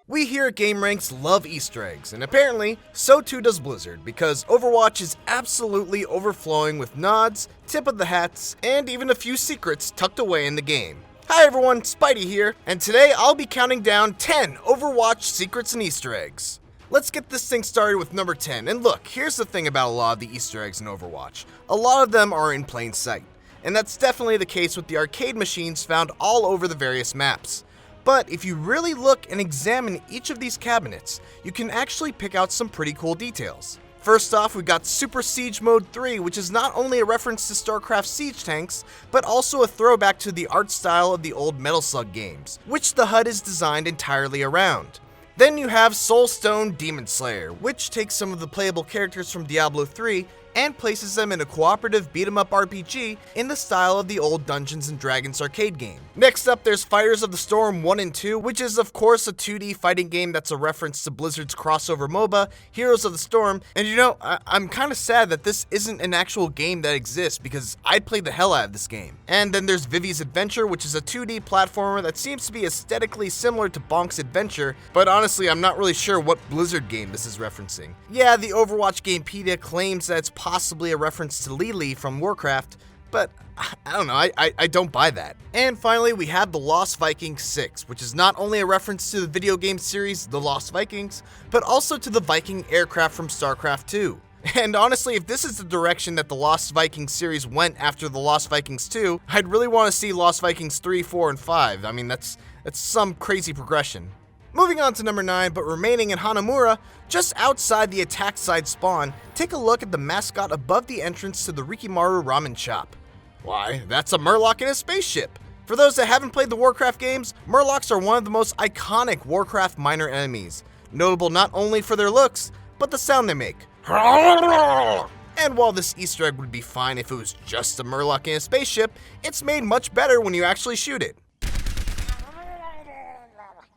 We here at gameranx love Easter eggs, and apparently, so too does Blizzard, because Overwatch is absolutely overflowing with nods, tip of the hats, and even a few secrets tucked away in the game. Hi everyone, Spidey here, and today I'll be counting down 10 Overwatch secrets and Easter eggs. Let's get this thing started with number 10, and look, here's the thing about a lot of the Easter eggs in Overwatch. A lot of them are in plain sight, and that's definitely the case with the arcade machines found all over the various maps. But if you really look and examine each of these cabinets, you can actually pick out some pretty cool details. First off, we got Super Siege Mode 3, which is not only a reference to StarCraft siege tanks, but also a throwback to the art style of the old Metal Slug games, which the HUD is designed entirely around. Then you have Soulstone Demon Slayer, which takes some of the playable characters from Diablo 3 and places them in a cooperative beat-em-up RPG in the style of the old Dungeons & Dragons arcade game. Next up, there's Fighters of the Storm 1 and 2, which is of course a 2D fighting game that's a reference to Blizzard's crossover MOBA, Heroes of the Storm, and you know, I'm kind of sad that this isn't an actual game that exists because I'd play the hell out of this game. And then there's Vivi's Adventure, which is a 2D platformer that seems to be aesthetically similar to Bonk's Adventure, but honestly, I'm not really sure what Blizzard game this is referencing. Yeah, the Overwatch Gamepedia claims that it's possibly a reference to Lili from Warcraft, but I don't know, I don't buy that. And finally, we have The Lost Vikings 6, which is not only a reference to the video game series The Lost Vikings, but also to the Viking aircraft from StarCraft 2. And honestly, if this is the direction that the Lost Vikings series went after The Lost Vikings 2, I'd really want to see Lost Vikings 3, 4, and 5. I mean, that's some crazy progression. Moving on to number 9, but remaining in Hanamura, just outside the attack side spawn, take a look at the mascot above the entrance to the Rikimaru Ramen Shop. Why, that's a Murloc in a spaceship! For those that haven't played the Warcraft games, Murlocs are one of the most iconic Warcraft minor enemies, notable not only for their looks, but the sound they make. And while this Easter egg would be fine if it was just a Murloc in a spaceship, it's made much better when you actually shoot it.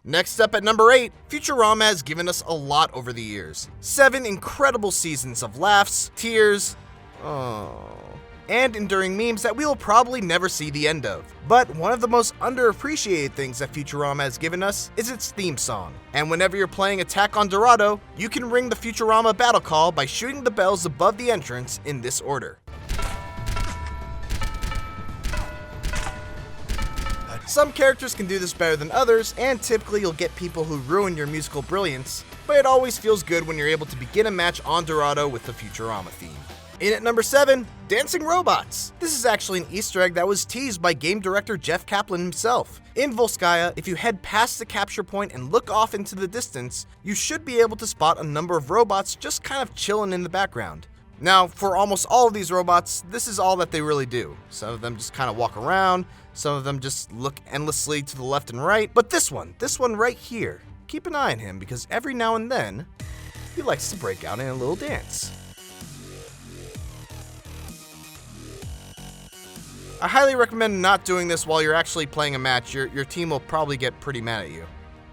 Next up at number 8, Futurama has given us a lot over the years. 7 incredible seasons of laughs, tears, and enduring memes that we will probably never see the end of. But one of the most underappreciated things that Futurama has given us is its theme song. And whenever you're playing Attack on Dorado, you can ring the Futurama battle call by shooting the bells above the entrance in this order. Some characters can do this better than others, and typically you'll get people who ruin your musical brilliance, but it always feels good when you're able to begin a match on Dorado with the Futurama theme. In at number 7, Dancing Robots. This is actually an Easter egg that was teased by game director Jeff Kaplan himself. In Volskaya, if you head past the capture point and look off into the distance, you should be able to spot a number of robots just kind of chilling in the background. Now, for almost all of these robots, this is all that they really do. Some of them just kind of walk around, some of them just look endlessly to the left and right, but this one right here, keep an eye on him because every now and then, he likes to break out in a little dance. I highly recommend not doing this while you're actually playing a match. Your team will probably get pretty mad at you.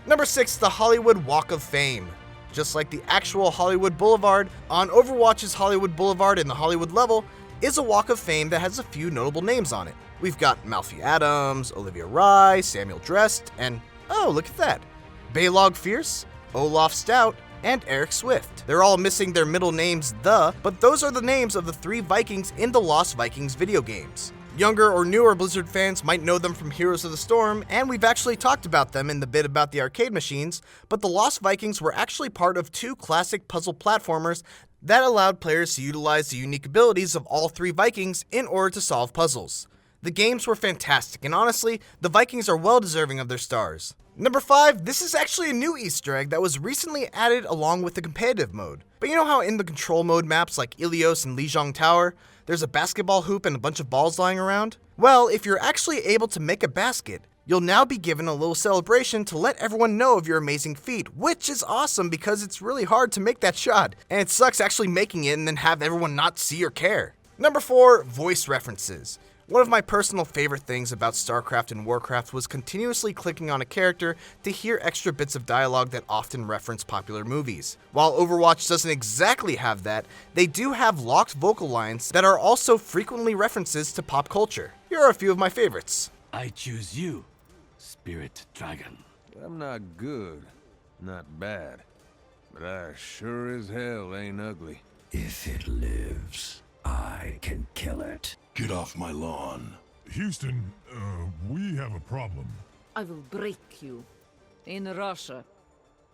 Number 6, the Hollywood Walk of Fame. Just like the actual Hollywood Boulevard, on Overwatch's Hollywood Boulevard in the Hollywood level is a Walk of Fame that has a few notable names on it. We've got Malfi Adams, Olivia Rye, Samuel Drest, and oh, look at that, Baylog Fierce, Olaf Stout, and Eric Swift. They're all missing their middle names, but those are the names of the 3 Vikings in the Lost Vikings video games. Younger or newer Blizzard fans might know them from Heroes of the Storm, and we've actually talked about them in the bit about the arcade machines, but the Lost Vikings were actually part of 2 classic puzzle platformers that allowed players to utilize the unique abilities of all 3 Vikings in order to solve puzzles. The games were fantastic, and honestly, the Vikings are well deserving of their stars. Number 5, this is actually a new Easter egg that was recently added along with the competitive mode. But you know how in the control mode maps like Ilios and Lijiang Tower, there's a basketball hoop and a bunch of balls lying around? Well, if you're actually able to make a basket, you'll now be given a little celebration to let everyone know of your amazing feat, which is awesome because it's really hard to make that shot, and it sucks actually making it and then have everyone not see or care. Number 4, voice references. One of my personal favorite things about StarCraft and Warcraft was continuously clicking on a character to hear extra bits of dialogue that often reference popular movies. While Overwatch doesn't exactly have that, they do have locked vocal lines that are also frequently references to pop culture. Here are a few of my favorites. I choose you, Spirit Dragon. I'm not good. Not bad. But I sure as hell ain't ugly. If it lives, I can kill it. Get off my lawn. Houston, we have a problem. I will break you. In Russia,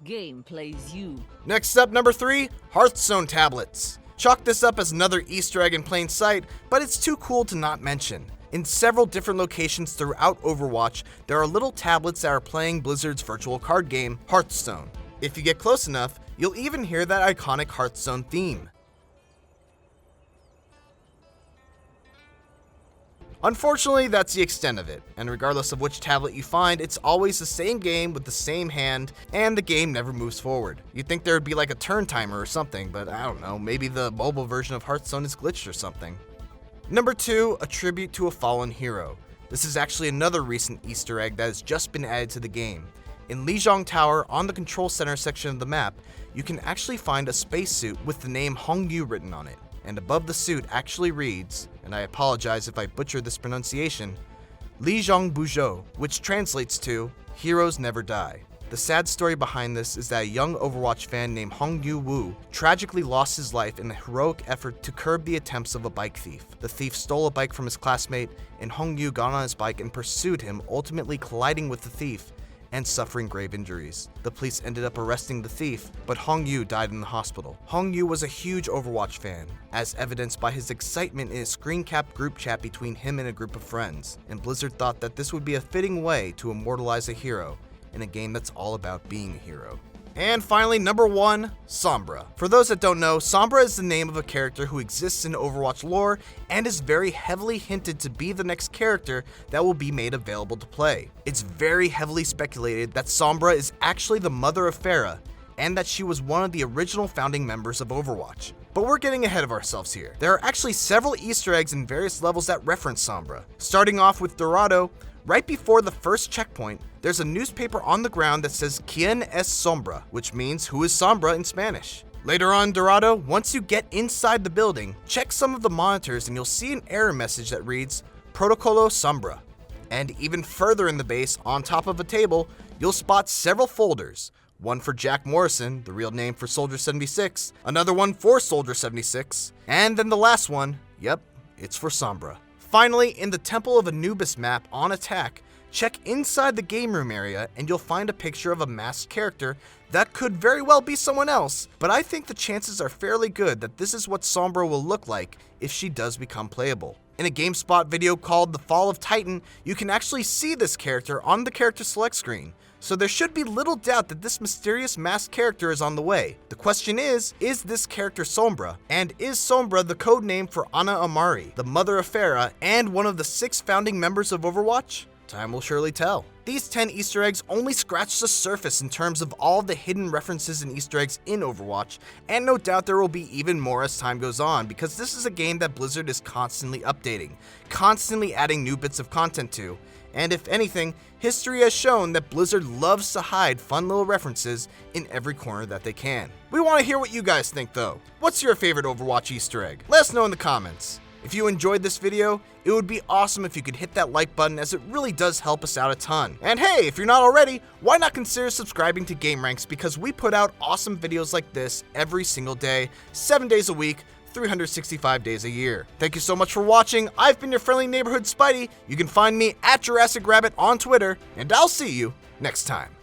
game plays you. Next up, number 3, Hearthstone Tablets. Chalk this up as another Easter egg in plain sight, but it's too cool to not mention. In several different locations throughout Overwatch, there are little tablets that are playing Blizzard's virtual card game, Hearthstone. If you get close enough, you'll even hear that iconic Hearthstone theme. Unfortunately, that's the extent of it, and regardless of which tablet you find, it's always the same game with the same hand, and the game never moves forward. You'd think there would be like a turn timer or something, but I don't know, maybe the mobile version of Hearthstone is glitched or something. Number 2, a tribute to a fallen hero. This is actually another recent Easter egg that has just been added to the game. In Lijiang Tower, on the control center section of the map, you can actually find a spacesuit with the name Hongyu written on it. And above the suit actually reads, and I apologize if I butcher this pronunciation, Lijiang Buzhou, which translates to, Heroes Never Die. The sad story behind this is that a young Overwatch fan named Hongyu Wu tragically lost his life in a heroic effort to curb the attempts of a bike thief. The thief stole a bike from his classmate, and Hongyu got on his bike and pursued him, ultimately colliding with the thief and suffering grave injuries. The police ended up arresting the thief, but Hongyu died in the hospital. Hongyu was a huge Overwatch fan, as evidenced by his excitement in a screen cap group chat between him and a group of friends, and Blizzard thought that this would be a fitting way to immortalize a hero in a game that's all about being a hero. And finally, number 1, Sombra. For those that don't know, Sombra is the name of a character who exists in Overwatch lore and is very heavily hinted to be the next character that will be made available to play. It's very heavily speculated that Sombra is actually the mother of Pharah, and that she was one of the original founding members of Overwatch. But we're getting ahead of ourselves here. There are actually several Easter eggs in various levels that reference Sombra. Starting off with Dorado, right before the first checkpoint, there's a newspaper on the ground that says "Quien es Sombra," which means "Who is Sombra" in Spanish. Later on in Dorado, once you get inside the building, check some of the monitors and you'll see an error message that reads "Protocolo Sombra." And even further in the base, on top of a table, you'll spot several folders. One for Jack Morrison, the real name for Soldier 76, another one for Soldier 76, and then the last one, yep, it's for Sombra. Finally, in the Temple of Anubis map on Attack, check inside the game room area and you'll find a picture of a masked character that could very well be someone else, but I think the chances are fairly good that this is what Sombra will look like if she does become playable. In a GameSpot video called The Fall of Titan, you can actually see this character on the character select screen, so there should be little doubt that this mysterious masked character is on the way. The question is this character Sombra? And is Sombra the code name for Ana Amari, the mother of Pharah, and one of the 6 founding members of Overwatch? Time will surely tell. These 10 Easter eggs only scratch the surface in terms of all the hidden references and Easter eggs in Overwatch, and no doubt there will be even more as time goes on, because this is a game that Blizzard is constantly updating, constantly adding new bits of content to. And if anything, history has shown that Blizzard loves to hide fun little references in every corner that they can. We want to hear what you guys think though. What's your favorite Overwatch Easter egg? Let us know in the comments. If you enjoyed this video, it would be awesome if you could hit that like button, as it really does help us out a ton. And hey, if you're not already, why not consider subscribing to gameranx, because we put out awesome videos like this every single day, 7 days a week, 365 days a year. Thank you so much for watching. I've been your friendly neighborhood Spidey. You can find me at Jurassic Rabbit on Twitter, and I'll see you next time.